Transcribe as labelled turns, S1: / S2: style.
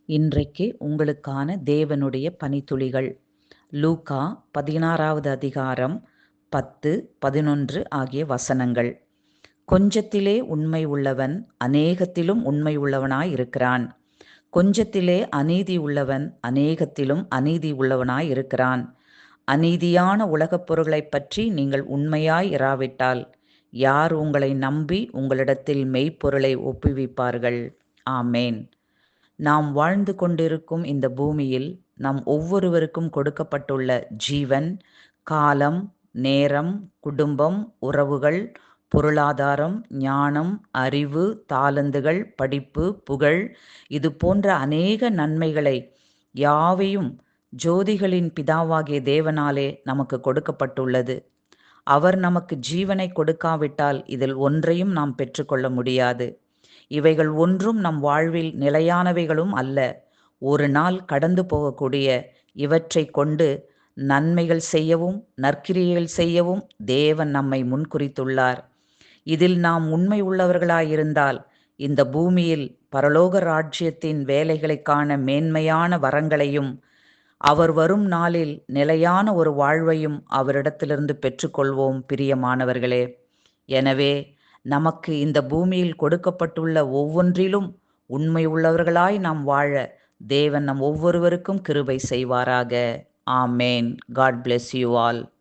S1: இன்றைக்கு உங்களுக்கான தேவனுடைய பனித்துளிகள். லூக்கா 16வது அதிகாரம் 10, 11 ஆகிய வசனங்கள். கொஞ்சத்திலே உண்மை உள்ளவன் அநேகத்திலும் உண்மை உள்ளவனாயிருக்கிறான். கொஞ்சத்திலே அநீதி உள்ளவன் அநேகத்திலும் அநீதி உள்ளவனாயிருக்கிறான். அநீதியான உலகப் பொருளைப் பற்றி நீங்கள் உண்மையாய் இராவிட்டால் யார் உங்களை நம்பி உங்களிடத்தில் மெய்ப்பொருளை ஒப்புவிப்பார்கள்? ஆமேன். நாம் வாழ்ந்து கொண்டிருக்கும் இந்த பூமியில் நம் ஒவ்வொருவருக்கும் கொடுக்கப்பட்டுள்ள ஜீவன், காலம், நேரம், குடும்பம், உறவுகள், பொருளாதாரம், ஞானம், அறிவு, தாளந்துகள், படிப்பு, புகழ், இது போன்ற அநேக நன்மைகளை யாவையும் ஜோதிகளின் பிதாவாகிய தேவனாலே நமக்கு கொடுக்கப்பட்டுள்ளது. அவர் நமக்கு ஜீவனை கொடுக்காவிட்டால் இதில் ஒன்றையும் நாம் பெற்றுக்கொள்ள முடியாது. இவைகள் ஒன்றும் நம் வாழ்வில் நிலையானவைகளும் அல்ல. ஒரு நாள் கடந்து போகக்கூடிய இவற்றை கொண்டு நன்மைகள் செய்யவும் நற்கிரியைகள் செய்யவும் தேவன் நம்மை முன்குறித்துள்ளார். இதில் நாம் உண்மை உள்ளவர்களாயிருந்தால் இந்த பூமியில் பரலோக ராஜ்யத்தின் வேலைகளை காண மேன்மையான வரங்களையும் அவர் வரும் நாளில் நிலையான ஒரு வாழ்வையும் அவரிடத்திலிருந்து பெற்றுக்கொள்வோம் பிரியமானவர்களே. எனவே நமக்கு இந்த பூமியில் கொடுக்கப்பட்டுள்ள ஒவ்வொன்றிலும் உண்மை உள்ளவர்களாய் நாம் வாழ தேவன் நம் ஒவ்வொருவருக்கும் கிருபை செய்வாராக. ஆமேன். God bless you all.